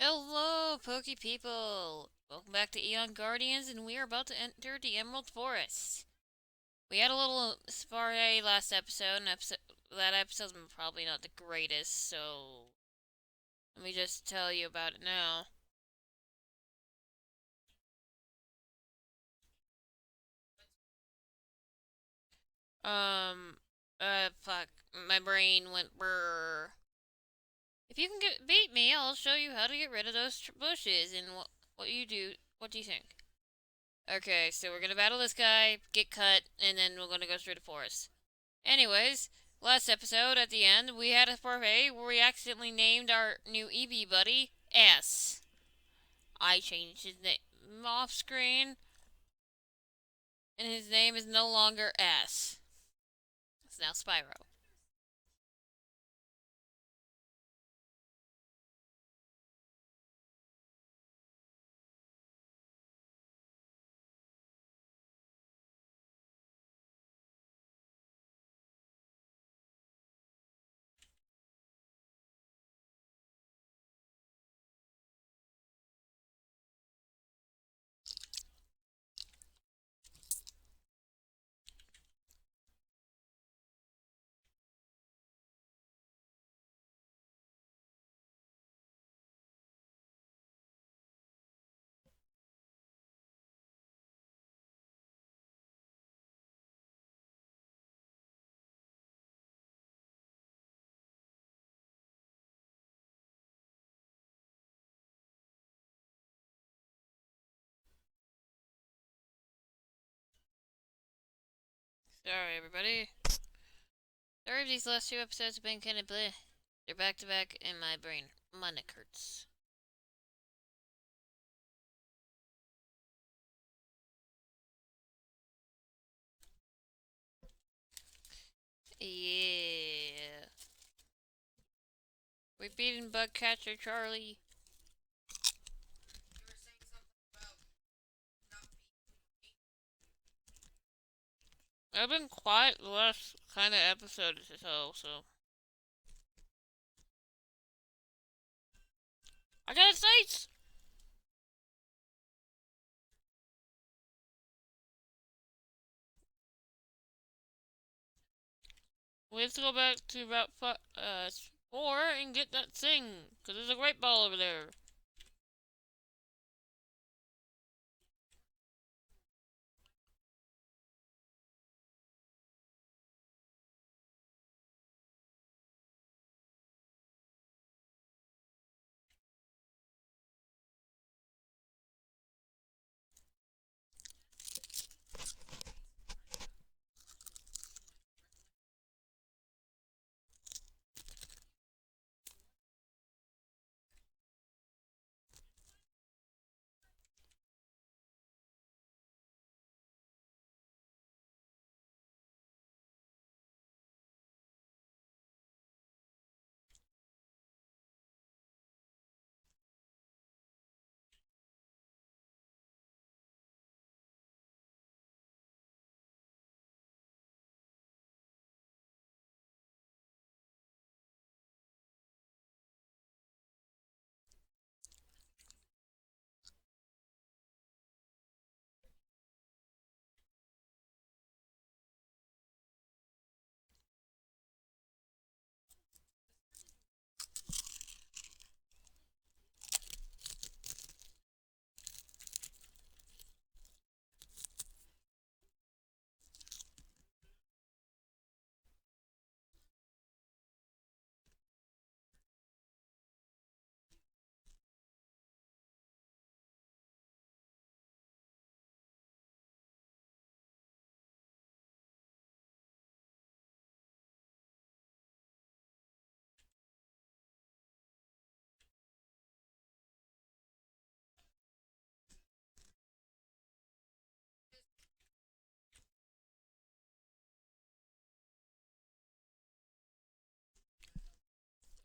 Hello, Pokey people! Welcome back to Eon Guardians, and we are about to enter the Emerald Forest. We had a little soiree last episode, and that episode's probably not the greatest, so let me just tell you about it now. Um, fuck, my brain went brrr. If you can beat me, I'll show you how to get rid of those bushes, and what you do. What do you think? Okay, so we're gonna battle this guy, get cut, and then we're gonna go through the forest. Anyways, last episode at the end, we had a parfait where we accidentally named our new EB buddy S. I changed his name off screen, and his name is no longer S. It's now Spyro. Sorry, everybody. Sorry if these last two episodes have been kind of bleh. They're back to back, and my brain, my neck hurts. Yeah. We beaten Bugcatcher Charlie. I've been quiet the last kind of episode or so. I got sights! We have to go back to Route 4 and get that thing, because there's a great ball over there.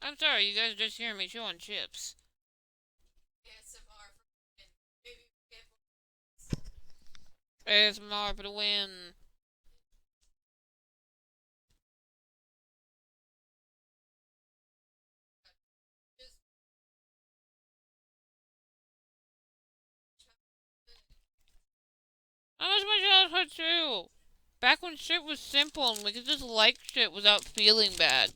I'm sorry, you guys are just hearing me chewing chips. ASMR for the win. That was my childhood too. Back when shit was simple and we could just like shit without feeling bad.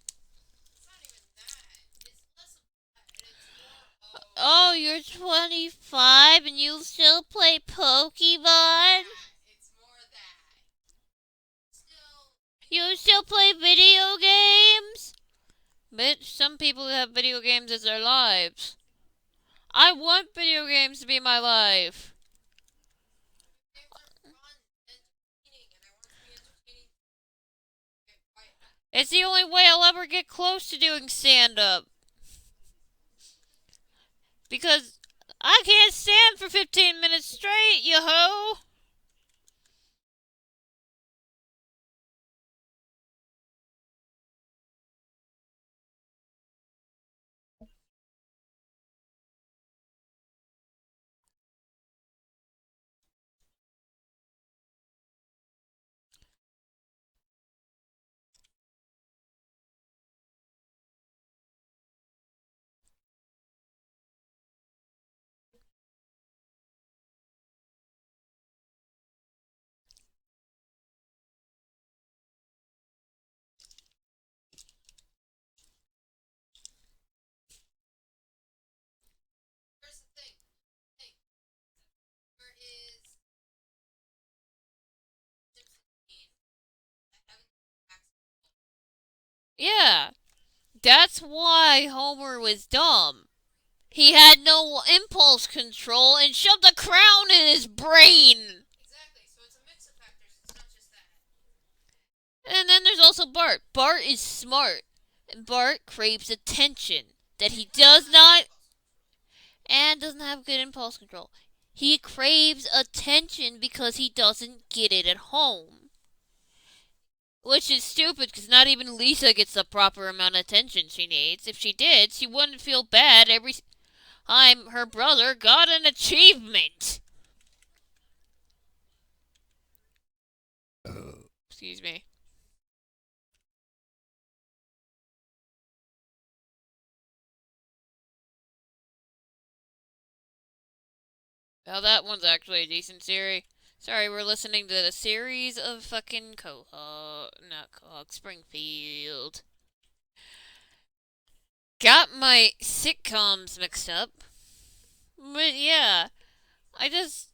Oh, you're 25 and you still play Pokemon? You still play video games? Bitch, some people have video games as their lives. I want video games to be my life. It's the only way I'll ever get close to doing stand-up. Because I can't stand for 15 minutes straight, you ho! Yeah, that's why Homer was dumb. He had no impulse control and shoved a crown in his brain. And then there's also Bart. Bart is smart. And Bart craves attention that he does not and doesn't have good impulse control. He craves attention because he doesn't get it at home. Which is stupid because not even Lisa gets the proper amount of attention she needs. If she did, she wouldn't feel bad every time her brother got an achievement. Excuse me. Well, that one's actually a decent series. Sorry, we're listening to the series of fucking not Quahog, Springfield. Got my sitcoms mixed up. But yeah, I just.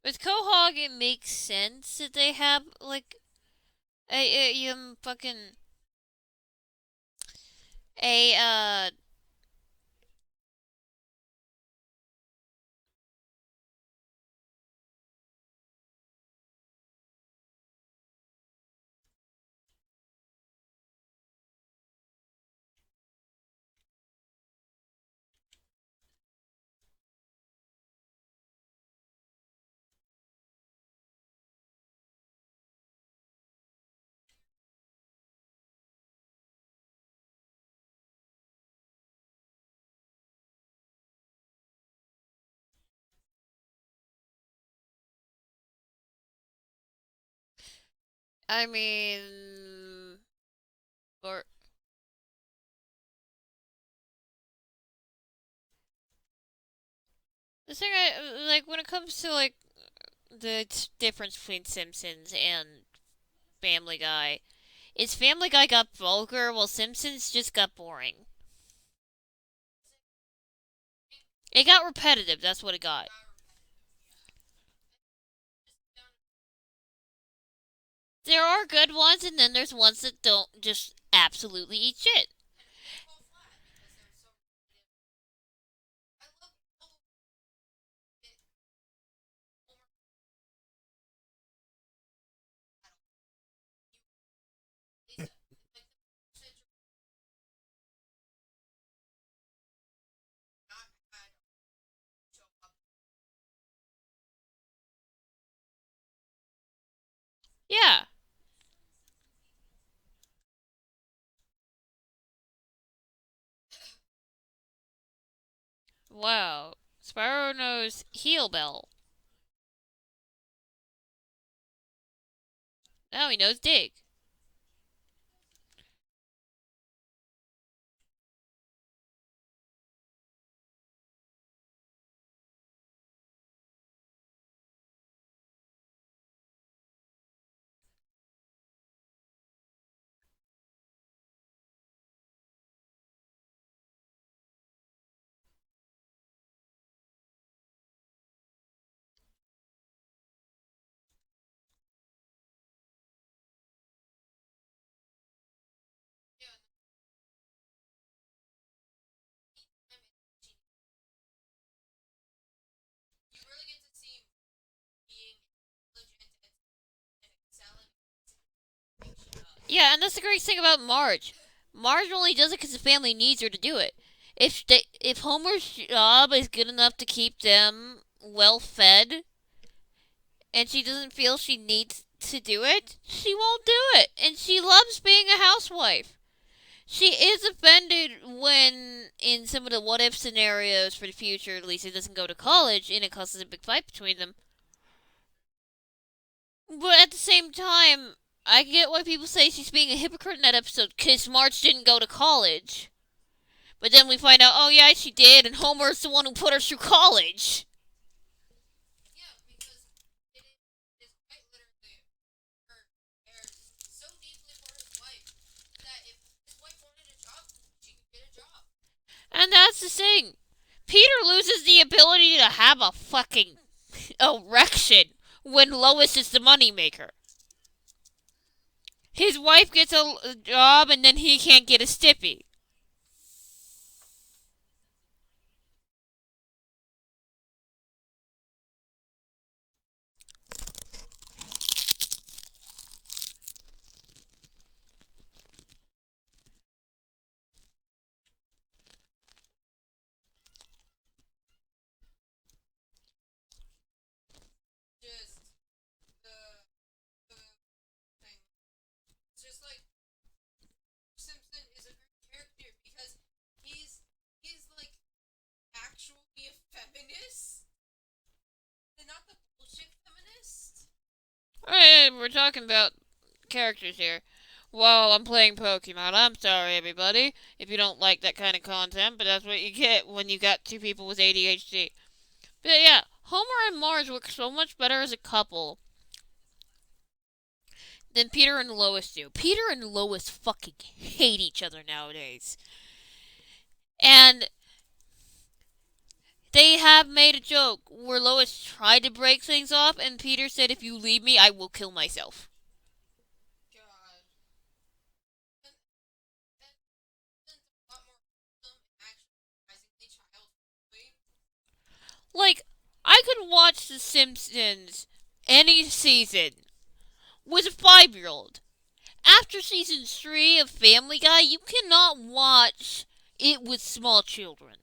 With Quahog, it makes sense that they have, like, fucking. A. I mean. Or. The thing like, when it comes to, like, the difference between Simpsons and Family Guy, is Family Guy got vulgar while Simpsons just got boring. It got repetitive, that's what it got. There are good ones, and then there's ones that don't just absolutely eat shit. Yeah. Wow. Sparrow knows heel bell. Now he knows dig. Yeah, and that's the great thing about Marge. Marge only does it because the family needs her to do it. If Homer's job is good enough to keep them well fed, and she doesn't feel she needs to do it, she won't do it. And she loves being a housewife. She is offended when, in some of the what if scenarios for the future, Lisa doesn't go to college and it causes a big fight between them. But at the same time, I get why people say she's being a hypocrite in that episode because Marge didn't go to college. But then we find out, oh yeah, she did, and Homer's the one who put her through college. And that's the thing. Peter loses the ability to have a fucking erection when Lois is the moneymaker. His wife gets a job and then he can't get a stiffy. We're talking about characters here. Well, I'm playing Pokemon. I'm sorry, everybody, if you don't like that kind of content, but that's what you get when you got two people with ADHD. But yeah, Homer and Marge work so much better as a couple than Peter and Lois do. Peter and Lois fucking hate each other nowadays. And they have made a joke where Lois tried to break things off, and Peter said, if you leave me, I will kill myself. Like, I could watch The Simpsons any season with a 5-year old. After season 3 of Family Guy, you cannot watch it with small children.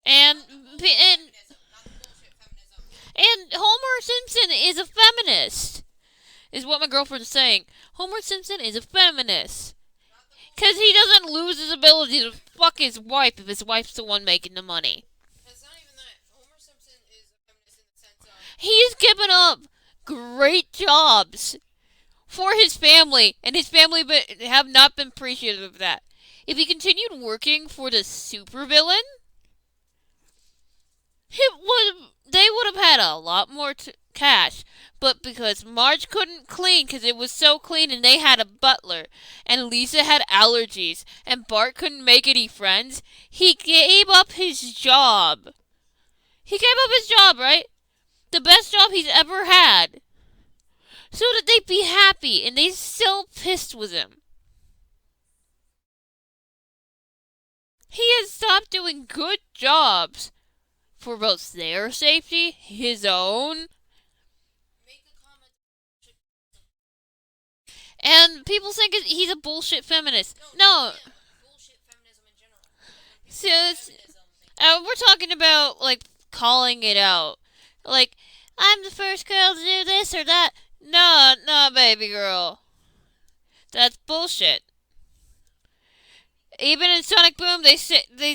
And and Homer Simpson is a feminist, is what my girlfriend's saying. Homer Simpson is a feminist. Because he doesn't lose his ability to fuck his wife if his wife's the one making the money. He's given up great jobs for his family, and his family have not been appreciative of that. If he continued working for the supervillain, they would have had a lot more cash. But because Marge couldn't clean because it was so clean and they had a butler, and Lisa had allergies, and Bart couldn't make any friends, he gave up his job. He gave up his job, right? The best job he's ever had. So that they'd be happy, and they still pissed with him. He has stopped doing good jobs for both their safety, his own, and people think he's a bullshit feminist. No. So we're talking about, like, calling it out. Like, I'm the first girl to do this or that. No, no, baby girl. That's bullshit. Even in Sonic Boom, they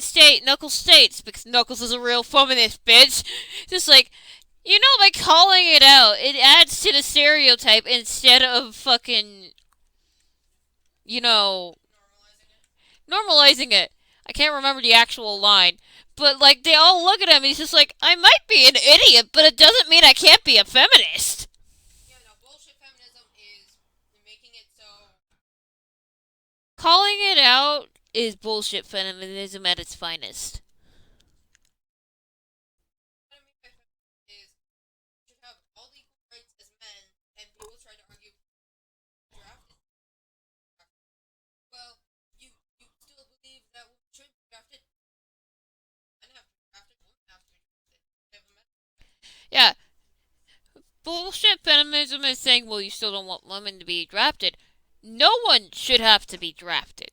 state Knuckles states because Knuckles is a real feminist bitch. Just like, by calling it out, it adds to the stereotype instead of fucking, you know, normalizing it. I can't remember the actual line, but like they all look at him, and he's just like, I might be an idiot, but it doesn't mean I can't be a feminist. Calling it out is bullshit feminism at its finest. Yeah, Bullshit feminism is saying, well, you still don't want women to be drafted. No one should have to be drafted.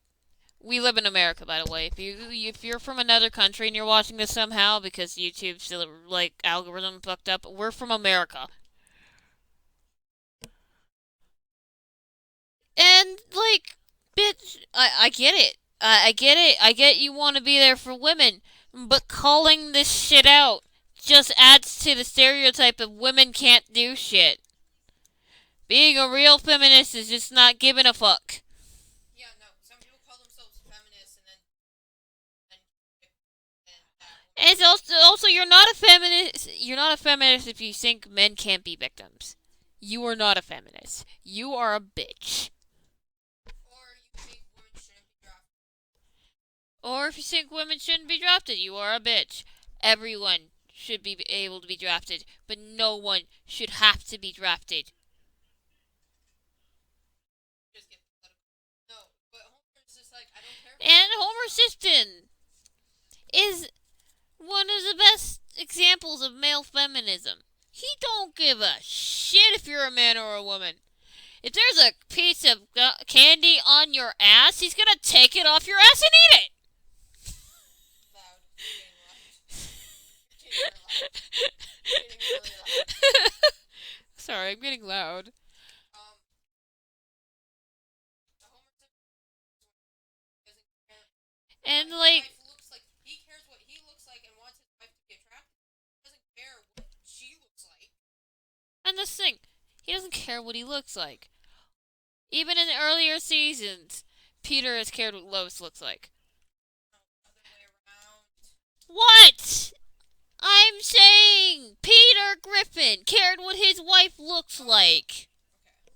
We live in America, by the way. If you're from another country and you're watching this somehow because YouTube's like algorithm fucked up, we're from America. And like, bitch, I get it. I get it. I get you want to be there for women, but calling this shit out just adds to the stereotype of women can't do shit. Being a real feminist is just not giving a fuck. Yeah, no. Some people call themselves feminists, and It's also you're not a feminist. You're not a feminist if you think men can't be victims. You are not a feminist. You are a bitch. or you think women shouldn't be drafted. Or if you think women shouldn't be drafted, you are a bitch. Everyone should be able to be drafted, but no one should have to be drafted. Just get political. No, but Homer's just like, I don't care if And it's Homer Simpson is one of the best examples of male feminism. He don't give a shit if you're a man or a woman. If there's a piece of candy on your ass, he's gonna take it off your ass and eat it. loud. You're getting loud. You're getting really loud. Sorry, I'm getting loud. Um, the Homer Simpson doesn't care what And his like, wife looks like. He cares what he looks like and wants his wife to be attractive. He doesn't care what she looks like. and this thing, he doesn't care what he looks like. Even in the earlier seasons, Peter has cared what Lois looks like. No, other way around. What? I'm saying Peter Griffin cared what his wife looks like. Okay.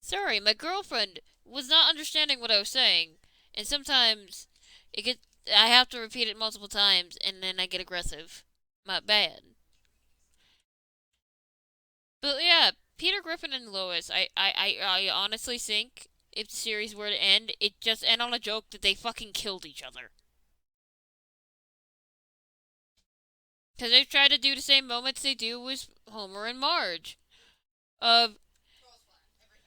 Sorry, my girlfriend was not understanding what I was saying, and sometimes it get I have to repeat it multiple times, and then I get aggressive. My bad. But yeah, Peter Griffin and Lois. I honestly think if the series were to end, it just end on a joke that they fucking killed each other. Because they try to do the same moments they do with Homer and Marge. Of Falls flat every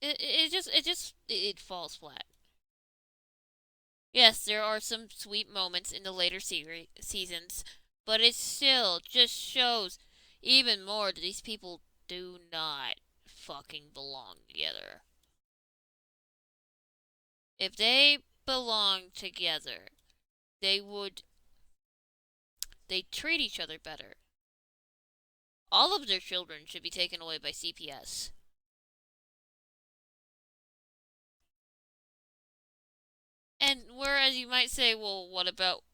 time. it falls flat. Yes, there are some sweet moments in the later seasons, but it still just shows even more that these people do not fucking belong together. If they belonged together, they would they treat each other better. All of their children should be taken away by CPS. And whereas you might say, well, what about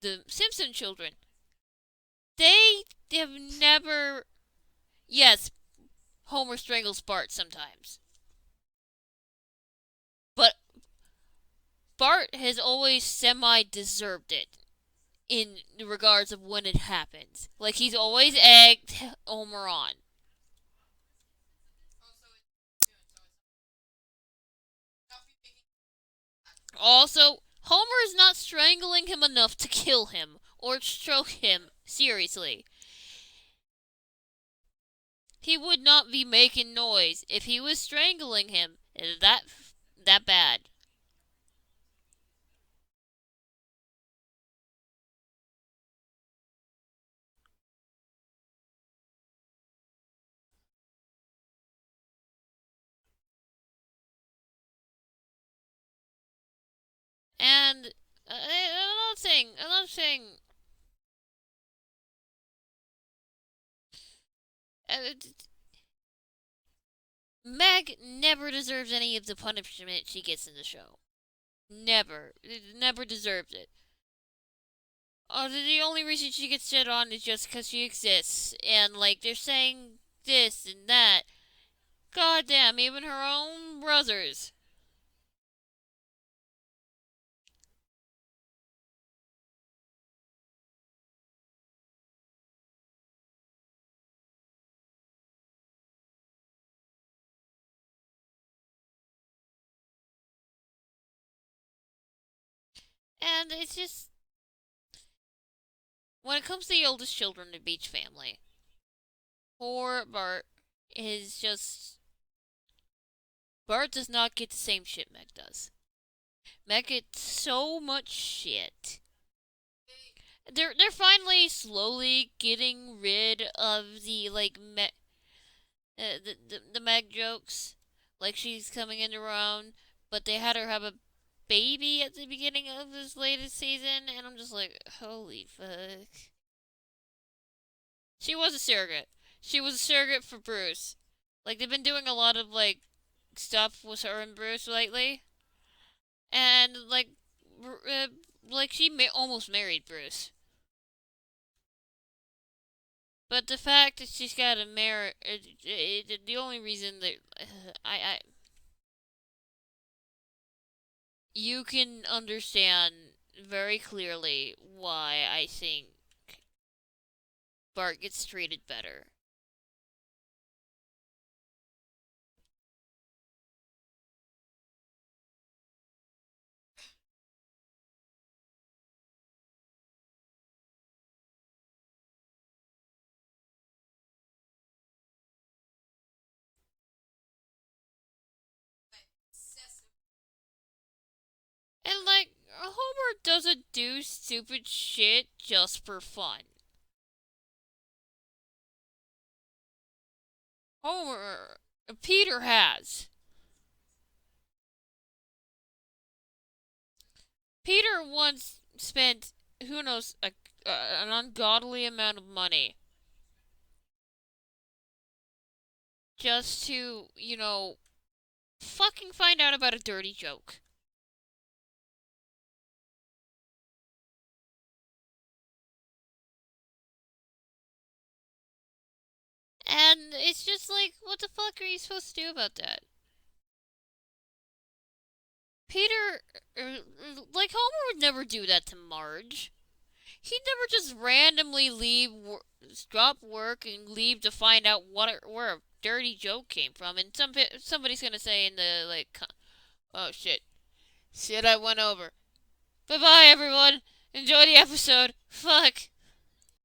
the Simpson children? They have never. Yes, Homer strangles Bart sometimes. But Bart has always semi deserved it in regards of when it happens. Like, he's always egged Homer on. Also, stop you making. Also, Homer is not strangling him enough to kill him or choke him seriously. He would not be making noise if he was strangling him that bad. And another thing. Uh, Meg never deserves any of the punishment she gets in the show. Never, never deserves it. The only reason she gets shit on is just because she exists, and like they're saying this and that. Goddamn, even her own brothers. And it's just when it comes to the oldest children in the Beach family, poor Bart is just. Bart does not get the same shit Meg does. Meg gets so much shit. They're finally slowly getting rid of the the Meg jokes, like she's coming into her own, but they had her have a baby at the beginning of this latest season, and I'm just like, holy fuck. She was a surrogate. She was a surrogate for Bruce. Like they've been doing a lot of stuff with her and Bruce lately, and she almost married Bruce. But the fact that she's got a marry, the only reason that you can understand very clearly why I think Bart gets treated better. And Homer doesn't do stupid shit just for fun. Peter has. Peter once spent, who knows, an ungodly amount of money just to, fucking find out about a dirty joke. And it's just like, what the fuck are you supposed to do about that? Peter, Homer would never do that to Marge. He'd never just randomly drop work and leave to find out where a dirty joke came from. And somebody's gonna say in the oh shit, I went over. Bye bye everyone. Enjoy the episode. Fuck.